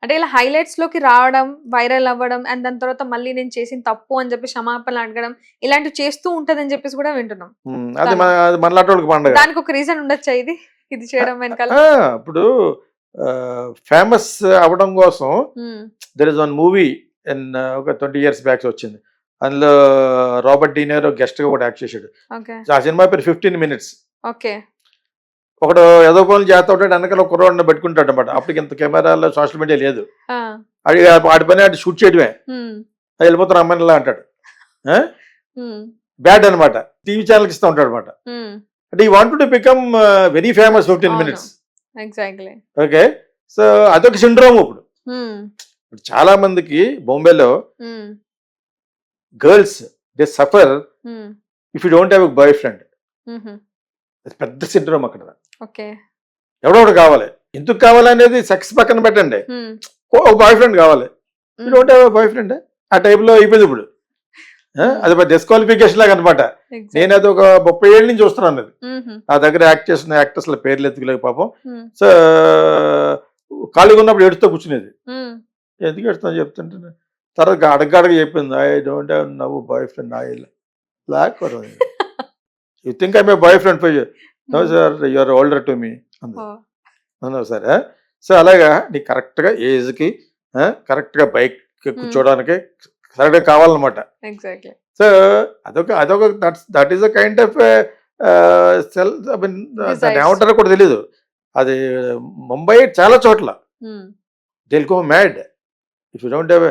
అంటే ఇలా హైలైట్స్ లోకి రావడం, వైరల్ అవ్వడం అండ్ దాని తర్వాత మళ్ళీ నేను చేసిన తప్పు అని చెప్పి క్షమాపణలు అడగడం ఇలాంటివి చేస్తూ ఉంటదని చెప్పేసి కూడా వింటున్నాం అది తను. అది మనలాంటి పండగ. దానికి ఒక రీజన్ ఉండొచ్చా ఇది? ఇది చేయడం వెనకాల? ఇప్పుడు ఫేమస్ అవ్వడం కోసం హ్మ్. There is one movie in ఒక 20 years బ్యాక్ వచ్చింది. అందులో రాబర్ట్ డీనిరో గెస్ట్ గా కూడా యాక్ట్ చేశాడు. ఓకే. ఆ సినిమా పేరు 15 minutes. ఓకే. ఒకడు ఏదో పనులు చేస్తా ఉంటాడు, వెనకాల కుర్రోడిని పెట్టుకుంటాడు అనమాట. అప్పటికి ఇంత కెమెరాలో సోషల్ మీడియా లేదు. ఆ! ఆడి పని ఆడి షూట్ చేయడమే. హ్మ్. వెళ్ళిపోతారు అమ్మాయిలా అంటాడు. హ్మ్. బ్యాడ్ అనమాట. టీవీ ఛానల్కి ఇస్తూ ఉంటాడు అనమాట. హ్మ్. అంటే ఈ want to become very famous 15 అవును. minutes. ఎగ్జాక్ట్‌లీ. ఓకే. సో అదొక సిండ్రోమ్ ఇప్పుడు. హ్మ్. ఇప్పుడు చాలా మందికి బొంబేలో హ్మ్. గర్ల్స్ దే సఫర్ హ్మ్. If you don't have a boy friend. హుహు. పెద్ద సిండ్రోమ్ అక్కడ. ఓకే. ఎవడో ఒకడు కావాలి. ఎందుకు కావాలనేది సెక్స్ పక్కన పెట్టండి. హ్మ్. ఓ బాయ్ ఫ్రెండ్ కావాలి. యూ హ్మ్. Don't have a boy friend. ఆ టైప్లో అయిపోయింది ఇప్పుడు. అది డిస్క్వాలిఫికేషన్ లాగా అనమాట. నేను ఎగ్జాక్ట్‌లీ. అది ఒక 30 ఏళ్ళ నుంచి చూస్తున్నాను అది. హుహు. నా దగ్గర యాక్ట్ చేసిన యాక్టర్స్ల పేర్లు ఎత్తుకోలేక పాపం. హ్మ్. సో ఖాళీగా ఉన్నప్పుడు ఏడుస్తూ కూర్చునేది. హ్మ్. ఎందుకు ఏడుస్తున్నా చెప్తుంటే తర్వాత అడగడగా చెప్పింది, I don't have now boyfriend. I like you think I my boyfriend for you. No hmm. Sir you are older to me అంది. ఓహ్! అవునా సార్. సో అలాగా నీకు కరెక్ట్గా ఏజ్కి కరెక్ట్గా బైక్ హ్మ్. కూర్చోడానికి కరెక్ట్గా కావాలన్నమాట. ఎగ్జాక్ట్‌లీ. సో అదొక that is a kind of cell. I mean దాన్ని డిజైర్స్. ఏమంటారో కూడా తెలీదు. అది ముంబై చాలా చోట్ల hmm. They'll go mad if you don't have.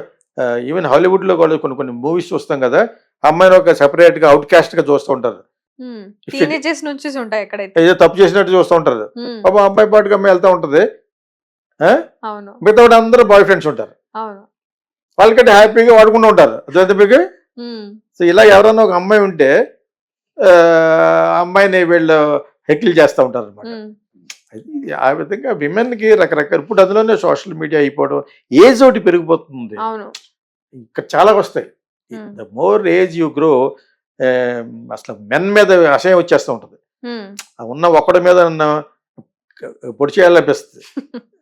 Even హాలీవుడ్లో కూడా కొన్ని మూవీస్ చూస్తాం కదా, అమ్మాయిని ఒక సెపరేట్గా అవుట్ క్యాస్ట్గా చూస్తూ ఉంటారు. హ్మ్. If it- టీనేజర్స్ నుంచి ఉంటాయి ఎక్కడైతే. ఏదో తప్పు చేసినట్టు చూస్తూ ఉంటారు. హ్మ్. పాపం అమ్మాయి పాటుగా అమ్మాయి వెళ్తూ ఉంటుంది. అవును. మిగతా వాడు అందరూ బాయ్ ఫ్రెండ్స్ ఉంటారు. అవును. వాళ్ళకంటే హ్యాపీగా వాడుకుంటూ ఉంటారు. అదే మీకు. హ్మ్. సో ఇలా ఎవరైనా ఒక అమ్మాయి ఉంటే అమ్మాయిని వీళ్ళు హెకిల్ చేస్తూ ఉంటారు అనమాట. హ్మ్. ఆ విధంగా విమెన్కి రకరకాల ఇప్పుడు అందులోనే సోషల్ మీడియా అయిపోవడం, ఏజ్ ఒకటి పెరిగిపోతుంది. అవును. ఇక్కడ చాలా వస్తాయి. హ్మ్. The more age you grow అసలు మెన్ మీద అసహ్యం వచ్చేస్తూ ఉంటుంది. హ్మ్. ఆ ఉన్న ఒక్కడి మీద పొడి చేయాలనిపిస్తుంది.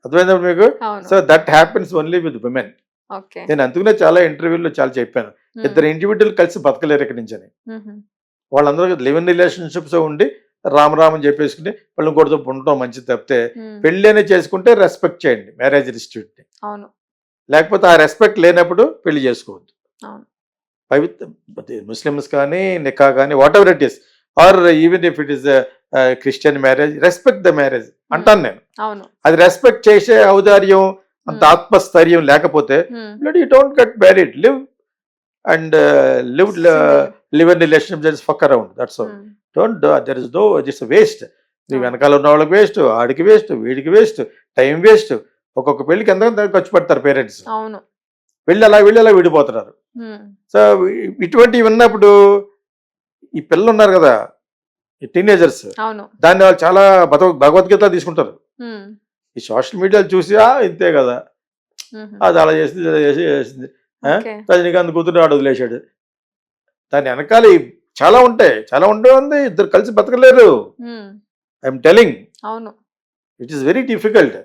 అర్థమైందా మీకు? అవును. So that happens only with women. Okay. నేను అందుకనే చాలా ఇంటర్వ్యూల్లో చాలా చెప్పాను. హ్మ్. ఇద్దరు ఇండివిజువల్ కలిసి బతకలేరు ఇక్కడి నుంచి అని. హుహు. వాళ్ళందరూ లివ్ ఇన్ రిలేషన్షిప్స్ ఉండి రామరామని చెప్పేసుకుని వాళ్ళు ఇంకోటితో ఉండటం మంచిది తప్పితే, హ్మ్. పెళ్ళి అనేది చేసుకుంటే రెస్పెక్ట్ చేయండి మ్యారేజ్ ఇన్స్టిట్యూట్ని. అవును. లేకపోతే ఆ రెస్పెక్ట్ లేనప్పుడు పెళ్లి చేసుకోవద్దు. అవును. ముస్లిమ్స్ కానీ నికా కానీ whatever it is, or even if it is Christian marriage, respect the marriage అంటాను నేను. అవును. అది రెస్పెక్ట్ చేసే ఔదార్యం అంత హ్మ్. ఆత్మస్థైర్యం లేకపోతే hmm. You don't get married. Live and single. Live in relationship, just fuck around, that's all. Hmm. Don't there is no this waste. నీ అవును. వెనకాల ఉన్న వాళ్ళకి వేస్ట్, ఆడికి వేస్ట్, వీడికి వేస్ట్, టైం వేస్ట్. ఒక్కొక్క పెళ్ళికి ఎంత ఖర్చు పెడతారు పేరెంట్స్. అవును. వీళ్ళు అలా విడిపోతున్నారు. హ్మ్. సో ఇటువంటివి విన్నప్పుడు ఈ పిల్లలు ఉన్నారు కదా, ఈ టీనేజర్స్, అవును. దాన్ని వాళ్ళు చాలా భగవద్గీత తీసుకుంటారు. హ్మ్. ఈ సోషల్ మీడియాలో చూసి ఇంతే కదా, హుహు. అది అలా చేసింది, ఇలా చేసింది. ఓకే. రజనీకాంత్ కూతురు ఆడు వదిలేశాడు. దాని వెనకాల చాలా ఉంటాయి. చాలా ఉంటుంది. ఇద్దరు కలిసి బతకలేరు. హ్మ్. ఐఎమ్ టెలింగ్ అవును. It is very difficult.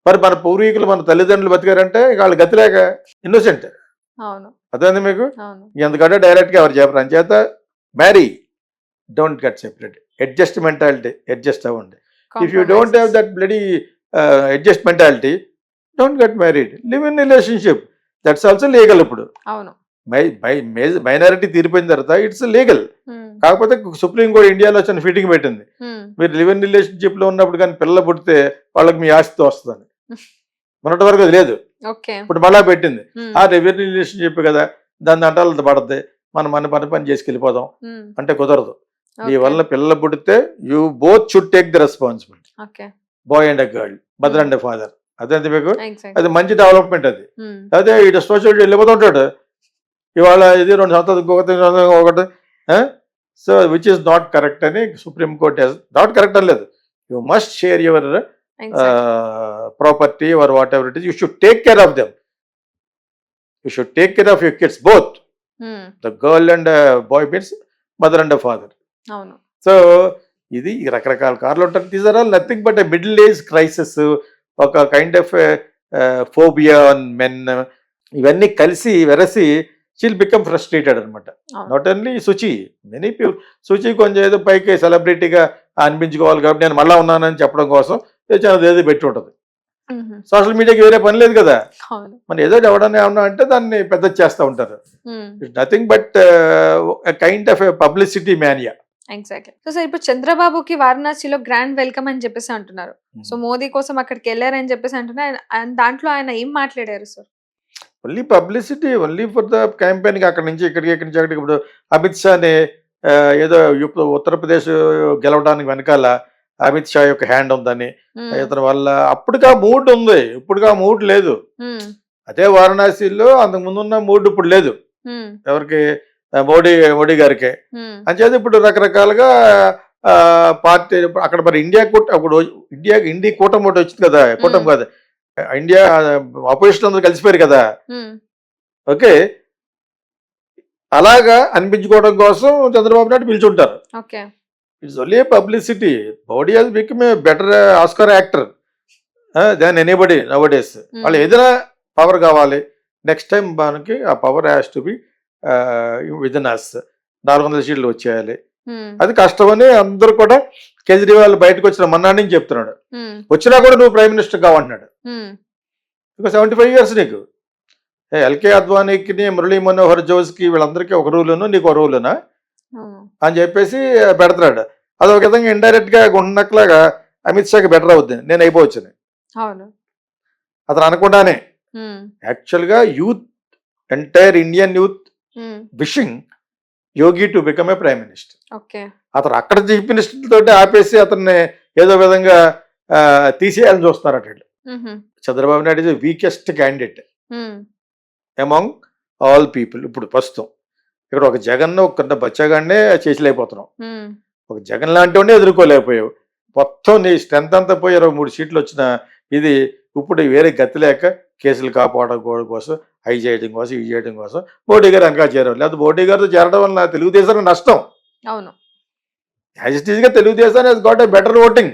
మరి మన పూర్వీకులు మన తల్లిదండ్రులు బతికారంటే వాళ్ళు గతి లేక ఇన్నోసెంట్. అవును. అర్థమైంది మీకు? అవును. ఎందుకంటే డైరెక్ట్గా ఎవరు చెప్పరు. అంచేత marry, don't get separate. Adjust mentality, adjust అవ్వండి. If you don't have compromises. That bloody adjust mentality, don't get married. Live in relationship, that's also legal. ఇప్పుడు అవును. మైనారిటీ తీరిపోయిన తర్వాత ఇట్స్ లీగల్. హ్మ్. కాకపోతే సుప్రీం కోర్ట్ ఇండియాలో చిన్న ఫిట్టింగ్ పెట్టింది. హ్మ్. మీరు లివ్ ఇన్ రిలేషన్షిప్లో ఉన్నప్పుడు కానీ పిల్లలు పుడితే వాళ్ళకి మీ ఆస్తితో వస్తుందని. మొన్నటి వరకు అది లేదు. ఓకే. ఇప్పుడు మళ్ళా పెట్టింది. హ్మ్. లివ్ ఇన్ రిలేషన్షిప్ కదా, దాన్ని అంటాలతో పడద్ది, మనం మన పని చేసుకెళ్ళిపోదాం హ్మ్. అంటే కుదరదు. మీ ఓకే. వల్ల పిల్లలు పుడితే you both should take the responsibility. Okay. Boy and a girl, mother and father. అదే మీకు ఎగ్జాక్ట్‌లీ. అది మంచి డెవలప్మెంట్ అది. హ్మ్. అదే ఇటు సోషల్ వెళ్ళిపోతుంటాడు. ఇవాళ ఇది 2 సంవత్సరాలు ఇంకొకటి ఒకటి. So which is not correct అని సుప్రీం కోర్ట్ నాట్ కరెక్ట్ అనలేదు. You must share your exactly. Property or whatever it is. You should take care of them. You should take care of your kids both. Hmm. The girl and boy means mother and father. అవును. So ఇది రకరకాల కార్లు ఉంటాయి. These are all nothing but middle age crisis. ఒక kind of phobia on men, ఇవన్నీ కలిసి వెరసి she'll become frustrated అనమాట. అవును. నాట్ ఓన్లీ శుచి, మెనీ పీపుల్. శుచి కొంచెం ఏదో పైకి సెలబ్రిటీగా అనిపించుకోవాలి కాబట్టి నేను మళ్ళా ఉన్నానని చెప్పడం కోసం ఏదో పెట్టి ఉంటుంది. మ్మ్. సోషల్ మీడియాకి వేరే పని లేదు కదా, అవును. మన ఏదో ఎవడన్నా ఏమన్నా అంటే దాన్ని పెద్ద చేస్తూ ఉంటారు. మ్మ్. It's nothing but kind of publicity mania. Exactly. So sir ఇప్పుడు చంద్రబాబుకి వారణాసిలో గ్రాండ్ వెల్కమ్ అని చెప్పేసి అంటున్నారు. సో మోదీ కోసం అక్కడికి వెళ్ళారని చెప్పేసి అంటున్నారు. దాంట్లో ఆయన ఏం మాట్లాడారు sir? Only publicity, only for the క్యాంపెయిన్కి అక్కడి నుంచి ఇక్కడికి, ఇక్కడి నుంచి అక్కడికి. ఇప్పుడు అమిత్ షాని ఏదో ఇప్పుడు ఉత్తరప్రదేశ్ గెలవడానికి వెనకాల అమిత్ షా యొక్క హ్యాండ్ ఉందని, మ్మ్. ఇతని వల్ల అప్పటికా మూడ్ ఉంది, ఇప్పుడుగా మూడ్ లేదు. మ్మ్. అదే వారణాసిలో అంతకు ముందున్న మూడ్ ఇప్పుడు లేదు. మ్మ్. ఎవరికి? మోడీ గారికి. మ్మ్. అంచేది ఇప్పుడు రకరకాలుగా పార్టీ అక్కడ మరి అప్పుడు ఇండియా కూటమి ఒకటి వచ్చింది కదా, కూటమి కాదు, ఇండియా అపోజిషన్ అందరూ కలిసిపోయారు కదా. మ్మ్. ఓకే, అలాగా అనిపించుకోవడం కోసం చంద్రబాబు నాయుడు పిలుచుంటారు. Okay. It's only publicity. Modi has become a better Oscar actor than anybody nowadays. వాళ్ళు ఏదైనా పవర్ కావాలి, నెక్స్ట్ టైం మనకి ఆ power has to be within us. 400 సీట్లు వచ్చేయాలి, మ్మ్. అది కష్టమని అందరూ కూడా. కేజ్రీవాల్ బయటకు వచ్చిన మన్నాడు నుంచి చెప్తున్నాడు, మ్మ్. వచ్చినా కూడా నువ్వు ప్రైమ్ మినిస్టర్ కావంటున్నాడు. మ్మ్. ఇంకా 75 ఇయర్స్ నీకు. ఎల్కే అద్వానీకి, మురళీ మనోహర్ జోస్కి, వీళ్ళందరికీ ఒక రూలును, నీకు ఒక రూలునా అవును. అని చెప్పేసి పెడతాడు. అది ఒక విధంగా ఇండైరెక్ట్ గా గుండెనక్కలాగా అమిత్ షాకి బెటర్ అవుద్ది, నేను అయిపోవచ్చుని అవును. అతను అనుకుంటానే. మ్మ్. యాక్చువల్గా youth, entire Indian youth hmm. Wishing Yogi to become a prime minister. Okay. అతను అక్కడ చీఫ్ మినిస్టర్ తోటి ఆపేసి అతన్ని ఏదో విధంగా తీసేయాలని చూస్తున్నారట వీళ్ళు. Hmm. Chandrababu Naidu is weakest candidate hmm. Among all people. ఇప్పుడు ప్రస్తుతం ఇక్కడ ఒక జగన్, ఒక బచ్చగాడినే చేసలేకపోతున్నాం. మ్మ్. ఒక జగన్ లాంటి వాడిని ఎదుర్కోలేకపోయావు. మొత్తం నీ స్ట్రెంత్ అంతా పోయి 23 సీట్లు వచ్చిన ఇది ఇప్పుడు వేరే గతి లేక కేసులు కాపాడుకోవడం కోసం, అవి చేయడం కోసం, ఇవి చేయడం కోసం మోడీ గారు వెనక చేరారు. లేకపోతే మోడీ గారితో చేరడం వల్ల తెలుగుదేశానికి నష్టం. అవును. యాజ్ ఇట్ ఈస్గా తెలుగుదేశాన్ని he's got a better voting.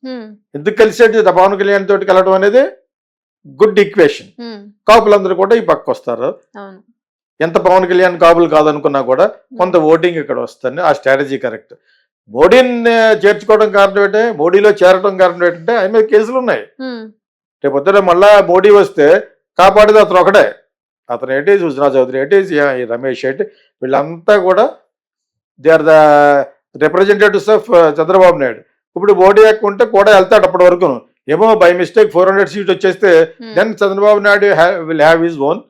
Hmm. ఎందుకు కలిసేది పవన్ కళ్యాణ్ తోటి కలవడం అనేది గుడ్ ఈక్వేషన్. మ్మ్. కాపులందరూ కూడా ఈ పక్క వస్తారు. అవును. ఎంత పవన్ కళ్యాణ్ కాపులు కాదనుకున్నా కూడా కొంత ఓటింగ్ ఇక్కడ వస్తుంది. ఆ స్ట్రాటజీ కరెక్ట్. మోడీని చేర్చుకోవడం కారణం ఏంటంటే, మోడీలో చేరడం కారణం ఏంటంటే ఆయన మీద కేసులు ఉన్నాయి. మ్మ్. రేపు పొద్దున మళ్ళా మోడీ వస్తే కాపాడేది అతను ఒకటే. అతను ఏంటి, సుజనా చౌదరి ఏంటి, ఈ రమేష్ ఏంటి, వీళ్ళంతా కూడా they are the representatives of Chandrababu Naidu. ఇప్పుడు మోడీ ఉంటే కూడా వెళ్తాడు అప్పటి వరకు. ఏమో బై మిస్టేక్ 400 సీట్ వచ్చేస్తే then Chandrababu Naidu will have his own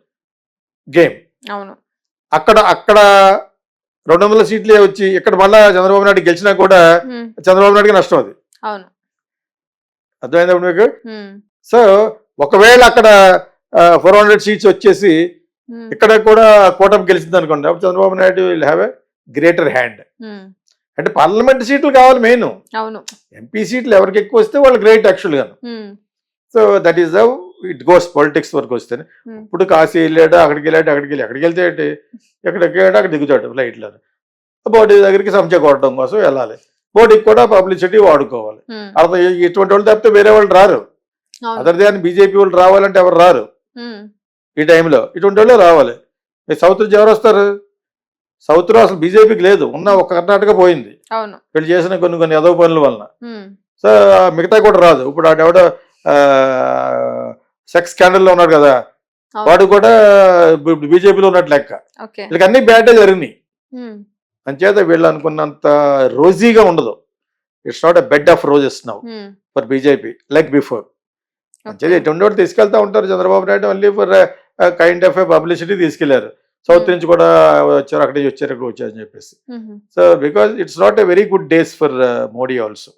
game. అవును. అక్కడ 200 సీట్లే వచ్చి ఇక్కడ మళ్ళా చంద్రబాబు నాయుడు గెలిచినా కూడా మ్మ్. చంద్రబాబు నాయుడుకి నష్టం. అది అవును. అర్థమైంది మీకు? మ్మ్. సో ఒకవేళ అక్కడ 400 సీట్స్ వచ్చేసి మ్మ్. ఇక్కడ కూడా కూటమి గెలిచింది అనుకోండి, అప్పుడు Chandrababu Naidu will have a greater hand. మ్మ్. అంటే పార్లమెంట్ సీట్లు కావాలి మెయిన్. అవును. ఎంపీ సీట్లు ఎవరికి ఎక్కువ వస్తే వాళ్ళు గ్రేట్ యాక్చువల్గా. మ్మ్. So that is how it goes politics వరకు వస్తేనే. మ్మ్. ఇప్పుడు కాశీ వెళ్ళాడు, అక్కడికి వెళ్ళాడు, అక్కడికి వెళ్తే ఏంటి, ఎక్కడికి వెళ్ళాడు అక్కడ దిగుతాడు ఫ్లైట్లో. మోడీ దగ్గరికి సంచ కొట్టడం కోసం వెళ్ళాలి. మోడీకి కూడా పబ్లిసిటీ వాడుకోవాలి. మ్మ్. అర్థం ఇటువంటి వాళ్ళు తప్పితే వేరే వాళ్ళు రారు. అవును. అదర్ దాని బీజేపీ వాళ్ళు రావాలంటే ఎవరు రారు మ్మ్. ఈ టైంలో. ఇటువంటి వాళ్ళే రావాలి. సౌత్ నుంచి ఎవరు వస్తారు? సౌత్లో అసలు బీజేపీకి లేదు, ఉన్న ఒక కర్ణాటక పోయింది అవును. వీళ్ళు చేసిన కొన్ని ఎదవ పనుల వలన. మ్మ్. సో మిగతా కూడా రాదు. ఇప్పుడు ఆడెవడో సెక్స్ స్కాండల్లో ఉన్నాడు కదా, అవును. వాడు కూడా బీజేపీలో ఉన్నట్టు లెక్క. ఓకే. వీళ్ళకి అన్ని బ్యాడే జరిగినాయి. మ్మ్. అంచేత వీళ్ళు అనుకున్నంత రోజీగా ఉండదు. It's not a bed of roses now hmm. For BJP like before. Okay. అంచేది ఎటువంటి వాళ్ళు తీసుకెళ్తా ఉంటారు. Chandrababu Naidu only for kind of a publicity తీసుకెళ్లారు. సౌత్ నుంచి కూడా వచ్చారు, అక్కడికి వచ్చారు, ఇక్కడ వచ్చారు అని చెప్పేసి. Hmm. So because it's not a very good days for Modi also.